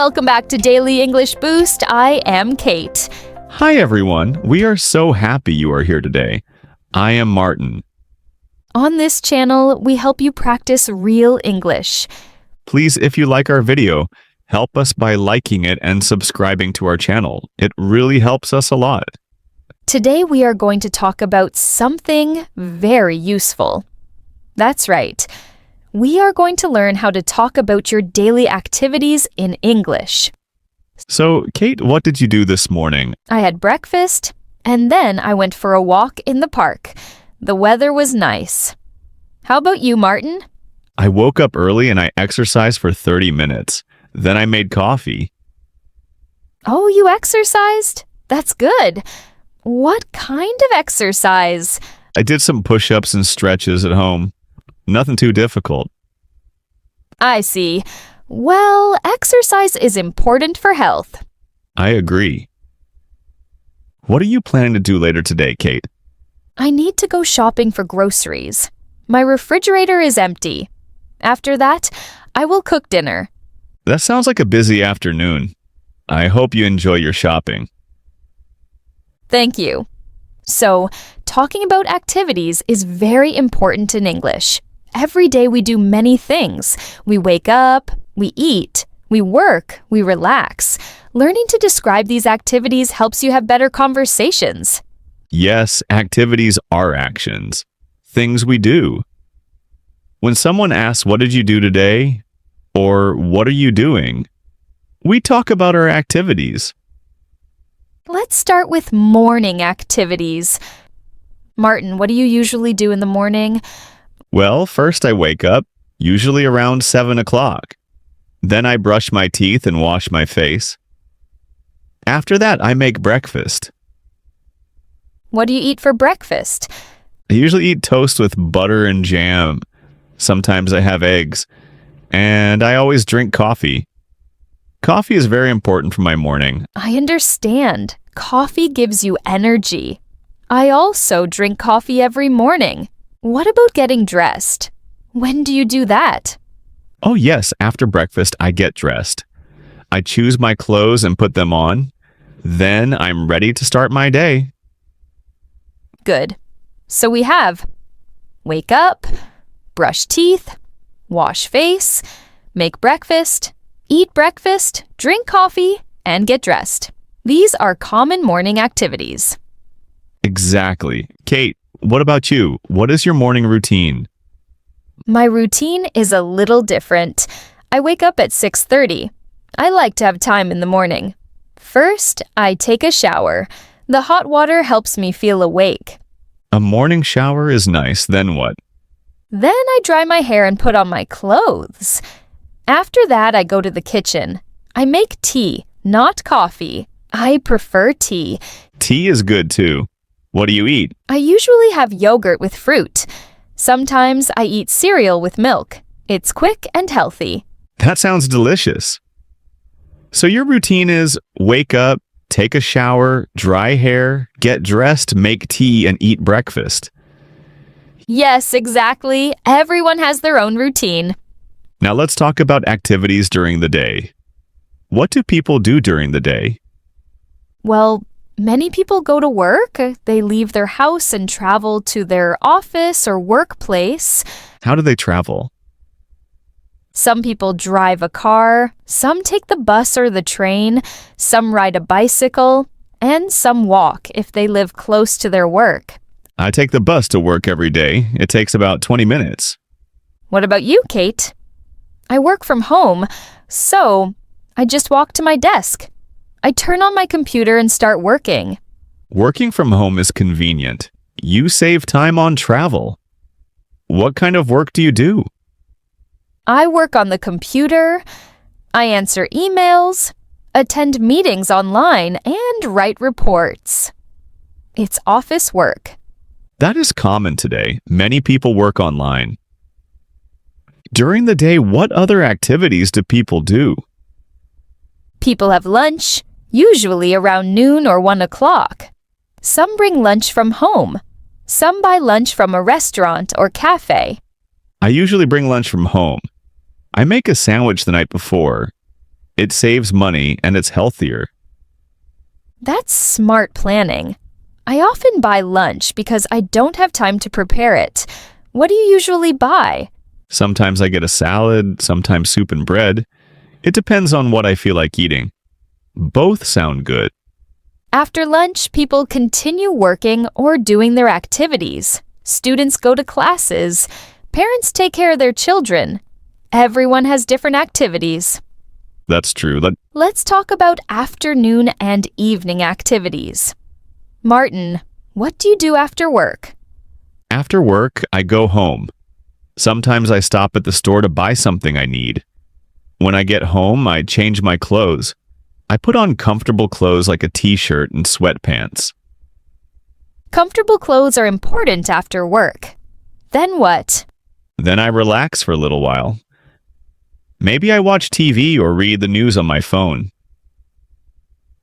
Welcome back to Daily English Boost. I am Kate. Hi, everyone. We are so happy you are here today. I am Martin. On this channel, we help you practice real English. Please, if you like our video, help us by liking it and subscribing to our channel. It really helps us a lot. Today, we are going to talk about something very useful. That's right. We are going to learn how to talk about your daily activities in English. So, Kate, what did you do this morning? I had breakfast, and then I went for a walk in the park. The weather was nice. How about you, Martin? I woke up early and I exercised for 30 minutes. Then I made coffee. Oh, you exercised? That's good. What kind of exercise? I did some push-ups and stretches at home. Nothing too difficult. I see. Well, exercise is important for health. I agree. What are you planning to do later today, Kate? I need to go shopping for groceries. My refrigerator is empty. After that, I will cook dinner. That sounds like a busy afternoon. I hope you enjoy your shopping. Thank you. So, talking about activities is very important in English. Every day we do many things. We wake up, we eat, we work, we relax. Learning to describe these activities helps you have better conversations. Yes, activities are actions. Things we do. When someone asks, "What did you do today?" or "What are you doing?" we talk about our activities. Let's start with morning activities. Martin, what do you usually do in the morning? Well, first I wake up, usually around 7 o'clock. Then I brush my teeth and wash my face. After that, I make breakfast. What do you eat for breakfast? I usually eat toast with butter and jam. Sometimes I have eggs. And I always drink coffee. Coffee is very important for my morning. I understand. Coffee gives you energy. I also drink coffee every morning. What about getting dressed? When do you do that? Oh yes, after breakfast I get dressed. I choose my clothes and put them on. Then I'm ready to start my day. Good. So we have wake up, brush teeth, wash face, make breakfast, eat breakfast, drink coffee, and get dressed. These are common morning activities. Exactly. Kate, what about you? What is your morning routine? My routine is a little different. I wake up at 6:30. I like to have time in the morning. First, I take a shower. The hot water helps me feel awake. A morning shower is nice. Then what? Then I dry my hair and put on my clothes. After that, I go to the kitchen. I make tea, not coffee. I prefer tea. Tea is good too. What do you eat? I usually have yogurt with fruit. Sometimes I eat cereal with milk. It's quick and healthy. That sounds delicious. So your routine is wake up, take a shower, dry hair, get dressed, make tea, and eat breakfast. Yes, exactly. Everyone has their own routine. Now let's talk about activities during the day. What do people do during the day? Well, many people go to work. They leave their house and travel to their office or workplace. How do they travel? Some people drive a car, some take the bus or the train, some ride a bicycle, and some walk if they live close to their work. I take the bus to work every day. It takes about 20 minutes. What about you, Kate? I work from home, so I just walk to my desk. I turn on my computer and start working. Working from home is convenient. You save time on travel. What kind of work do you do? I work on the computer, I answer emails, attend meetings online, and write reports. It's office work. That is common today. Many people work online. During the day, what other activities do people do? People have lunch, usually around noon or 1 o'clock. Some bring lunch from home. Some buy lunch from a restaurant or cafe. I usually bring lunch from home. I make a sandwich the night before. It saves money and it's healthier. That's smart planning. I often buy lunch because I don't have time to prepare it. What do you usually buy? Sometimes I get a salad, sometimes soup and bread. It depends on what I feel like eating. Both sound good. After lunch, people continue working or doing their activities. Students go to classes. Parents take care of their children. Everyone has different activities. That's true. Let's talk about afternoon and evening activities. Martin, what do you do after work? After work, I go home. Sometimes I stop at the store to buy something I need. When I get home, I change my clothes. I put on comfortable clothes like a t-shirt and sweatpants. Comfortable clothes are important after work. Then what? Then I relax for a little while. Maybe I watch TV or read the news on my phone.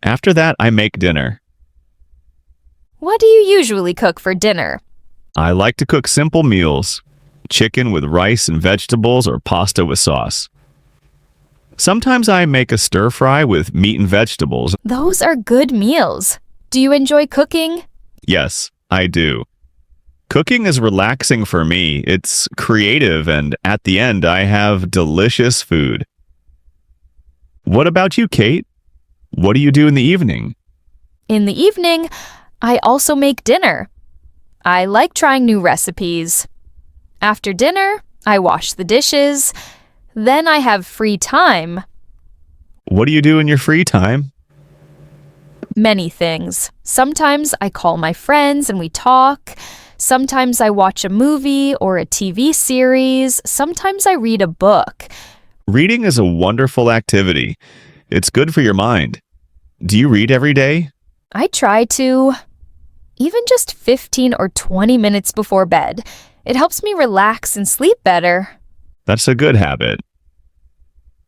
After that, I make dinner. What do you usually cook for dinner? I like to cook simple meals, chicken with rice and vegetables or pasta with sauce. Sometimes I make a stir fry with meat and vegetables. Those are good meals. Do you enjoy cooking? Yes, I do. Cooking is relaxing for me. It's creative, and at the end, I have delicious food. What about you, Kate? What do you do in the evening? In the evening, I also make dinner. I like trying new recipes. After dinner, I wash the dishes. Then I have free time. What do you do in your free time? Many things. Sometimes I call my friends and we talk. Sometimes I watch a movie or a TV series. Sometimes I read a book. Reading is a wonderful activity. It's good for your mind. Do you read every day? I try to. Even just 15 or 20 minutes before bed. It helps me relax and sleep better. That's a good habit.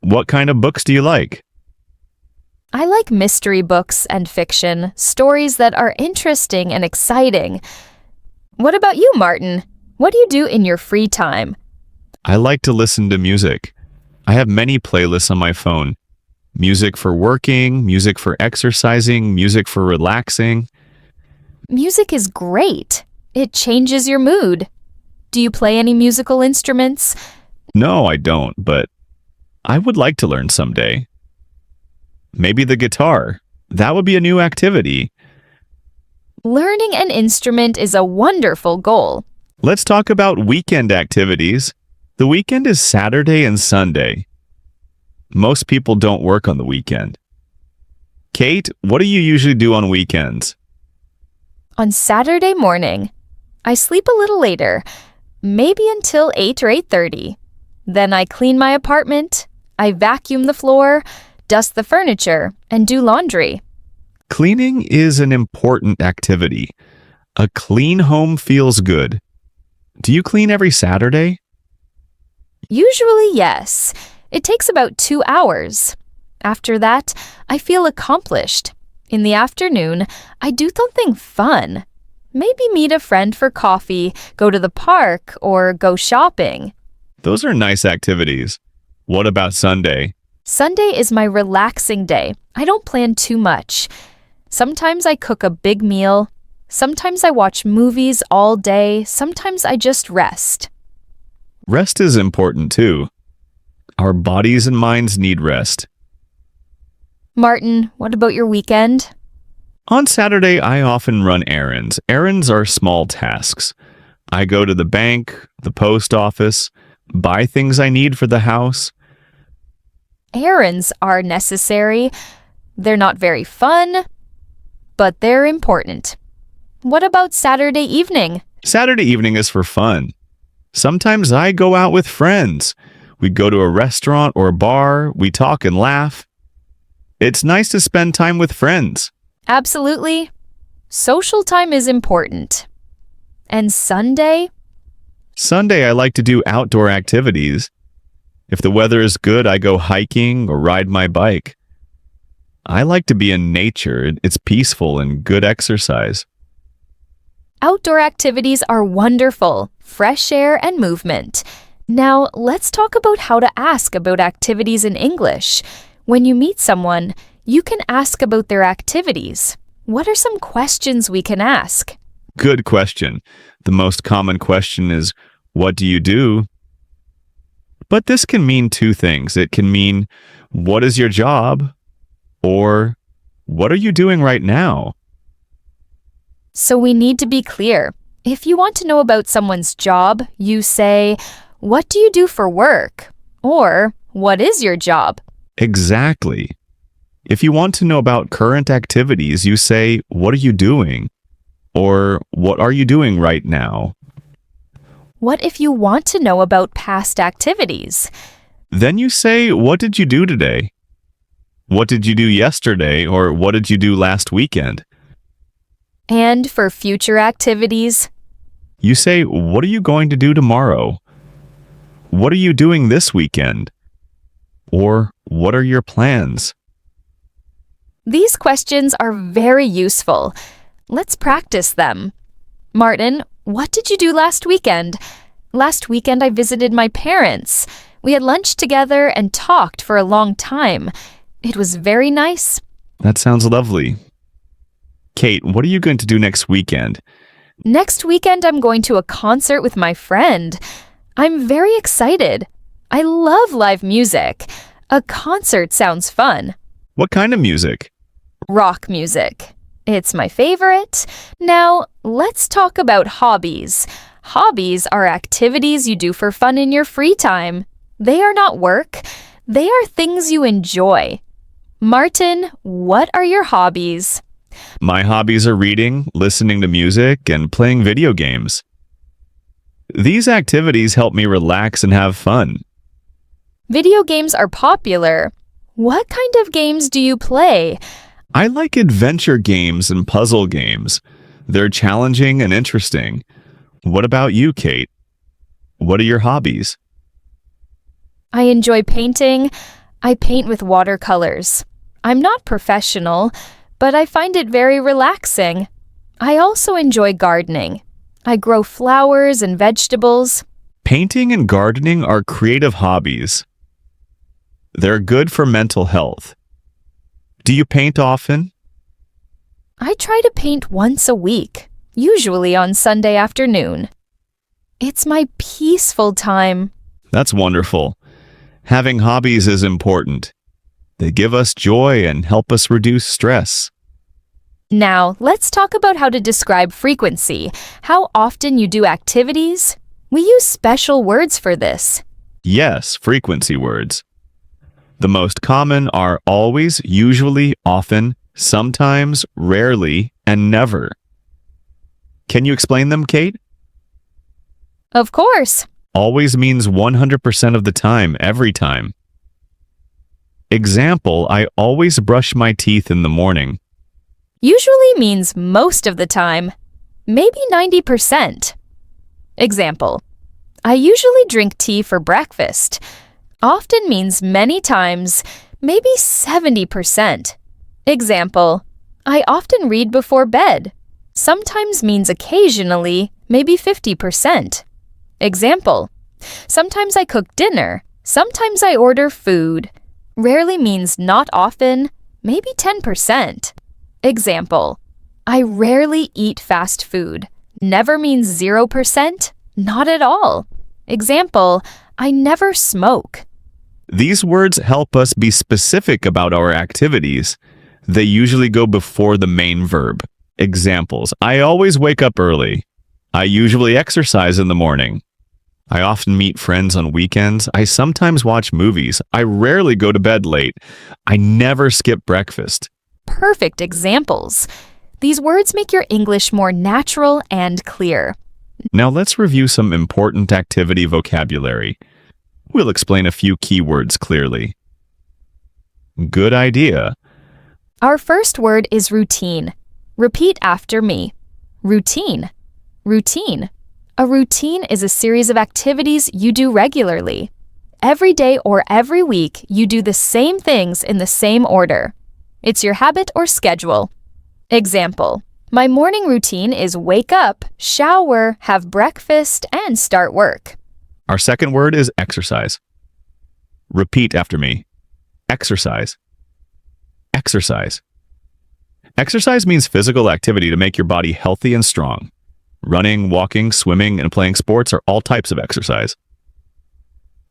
What kind of books do you like? I like mystery books and fiction, stories that are interesting and exciting. What about you, Martin? What do you do in your free time? I like to listen to music. I have many playlists on my phone. Music for working, music for exercising, music for relaxing. Music is great. It changes your mood. Do you play any musical instruments? No, I don't, but I would like to learn someday. Maybe the guitar. That would be a new activity. Learning an instrument is a wonderful goal. Let's talk about weekend activities. The weekend is Saturday and Sunday. Most people don't work on the weekend. Kate, what do you usually do on weekends? On Saturday morning, I sleep a little later, maybe until 8 or 8:30. Then I clean my apartment, I vacuum the floor, dust the furniture, and do laundry. Cleaning is an important activity. A clean home feels good. Do you clean every Saturday? Usually, yes. It takes about 2 hours. After that, I feel accomplished. In the afternoon, I do something fun. Maybe meet a friend for coffee, go to the park, or go shopping. Those are nice activities. What about Sunday? Sunday is my relaxing day. I don't plan too much. Sometimes I cook a big meal. Sometimes I watch movies all day. Sometimes I just rest. Rest is important too. Our bodies and minds need rest. Martin, what about your weekend? On Saturday, I often run errands. Errands are small tasks. I go to the bank, the post office, buy things I need for the house. Errands are necessary. They're not very fun, but they're important. What about Saturday evening? Saturday evening is for fun. Sometimes I go out with friends. We go to a restaurant or a bar. We talk and laugh. It's nice to spend time with friends. Absolutely. Social time is important. And Sunday? Sunday, I like to do outdoor activities. If the weather is good, I go hiking or ride my bike. I like to be in nature. It's peaceful and good exercise. Outdoor activities are wonderful, fresh air and movement. Now, let's talk about how to ask about activities in English. When you meet someone, you can ask about their activities. What are some questions we can ask? Good question. The most common question is, what do you do? But this can mean two things. It can mean, what is your job? Or, what are you doing right now? So we need to be clear. If you want to know about someone's job, you say, what do you do for work? Or, what is your job? Exactly. If you want to know about current activities, you say, what are you doing? Or, what are you doing right now? What if you want to know about past activities? Then you say, what did you do today? What did you do yesterday? Or what did you do last weekend? And for future activities? You say, what are you going to do tomorrow? What are you doing this weekend? Or, what are your plans? These questions are very useful. Let's practice them. Martin, what did you do last weekend? Last weekend I visited my parents. We had lunch together and talked for a long time. It was very nice. That sounds lovely. Kate, what are you going to do next weekend? Next weekend I'm going to a concert with my friend. I'm very excited. I love live music. A concert sounds fun. What kind of music? Rock music. It's my favorite. Now, let's talk about hobbies. Hobbies are activities you do for fun in your free time. They are not work. They are things you enjoy. Martin, what are your hobbies? My hobbies are reading, listening to music, and playing video games. These activities help me relax and have fun. Video games are popular. What kind of games do you play? I like adventure games and puzzle games. They're challenging and interesting. What about you, Kate? What are your hobbies? I enjoy painting. I paint with watercolors. I'm not professional, but I find it very relaxing. I also enjoy gardening. I grow flowers and vegetables. Painting and gardening are creative hobbies. They're good for mental health. Do you paint often? I try to paint once a week, usually on Sunday afternoon. It's my peaceful time. That's wonderful. Having hobbies is important. They give us joy and help us reduce stress. Now, let's talk about how to describe frequency, how often you do activities. We use special words for this. Yes, frequency words. The most common are always, usually, often, sometimes, rarely, and never. Can you explain them, Kate? Of course. Always means 100% of the time, every time. Example, I always brush my teeth in the morning. Usually means most of the time, maybe 90%. Example, I usually drink tea for breakfast. Often means many times, maybe 70%. Example, I often read before bed. Sometimes means occasionally, maybe 50%. Example, sometimes I cook dinner. Sometimes I order food. Rarely means not often, maybe 10%. Example, I rarely eat fast food. Never means 0%, not at all. Example, I never smoke. These words help us be specific about our activities. They usually go before the main verb. Examples, I always wake up early. I usually exercise in the morning. I often meet friends on weekends. I sometimes watch movies. I rarely go to bed late. I never skip breakfast. Perfect examples. These words make your English more natural and clear. Now let's review some important activity vocabulary. We'll explain a few keywords clearly. Good idea. Our first word is routine. Repeat after me. Routine. Routine. A routine is a series of activities you do regularly. Every day or every week, you do the same things in the same order. It's your habit or schedule. Example, my morning routine is wake up, shower, have breakfast, and start work. Our second word is exercise. Repeat after me. Exercise. Exercise. Exercise means physical activity to make your body healthy and strong. Running, walking, swimming, and playing sports are all types of exercise.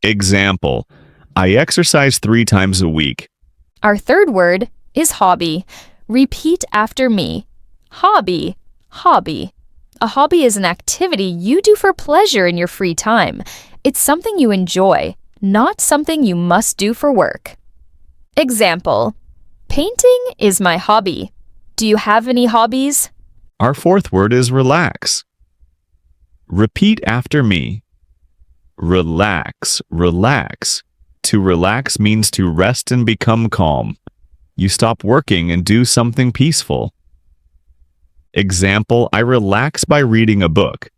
Example: I exercise 3 times a week. Our third word is hobby. Repeat after me. Hobby, hobby. A hobby is an activity you do for pleasure in your free time. It's something you enjoy, not something you must do for work. Example: painting is my hobby. Do you have any hobbies? Our fourth word is relax. Repeat after me. Relax, relax. To relax means to rest and become calm. You stop working and do something peaceful. Example: I relax by reading a book.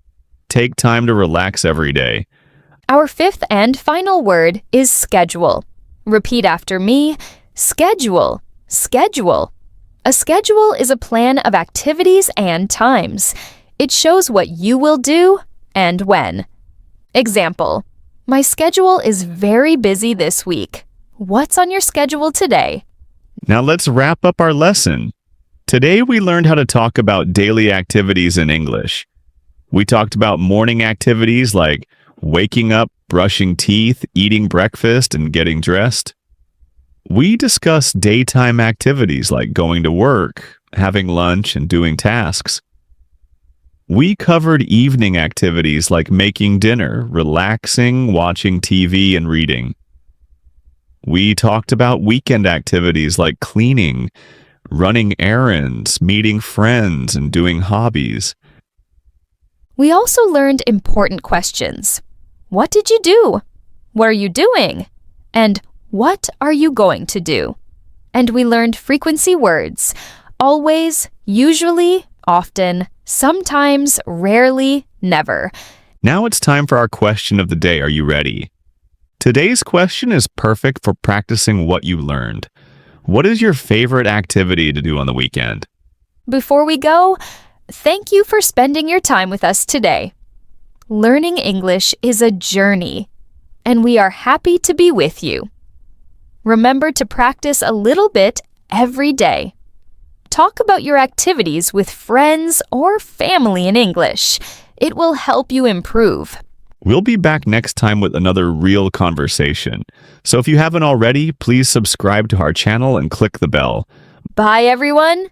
Take time to relax every day. Our fifth and final word is schedule. Repeat after me. Schedule, schedule. A schedule is a plan of activities and times. It shows what you will do and when. Example: my schedule is very busy this week. What's on your schedule today? Now let's wrap up our lesson. Today we learned how to talk about daily activities in English. We talked about morning activities like waking up, brushing teeth, eating breakfast, and getting dressed. We discussed daytime activities like going to work, having lunch, and doing tasks. We covered evening activities like making dinner, relaxing, watching TV, and reading. We talked about weekend activities like cleaning, running errands, meeting friends, and doing hobbies. We also learned important questions. What did you do? What are you doing? And what are you going to do? And we learned frequency words: always, usually, often, sometimes, rarely, never. Now it's time for our question of the day. Are you ready? Today's question is perfect for practicing what you learned. What is your favorite activity to do on the weekend? Before we go, thank you for spending your time with us today. Learning English is a journey, and we are happy to be with you. Remember to practice a little bit every day. Talk about your activities with friends or family in English. It will help you improve. We'll be back next time with another real conversation. So if you haven't already, please subscribe to our channel and click the bell. Bye, everyone.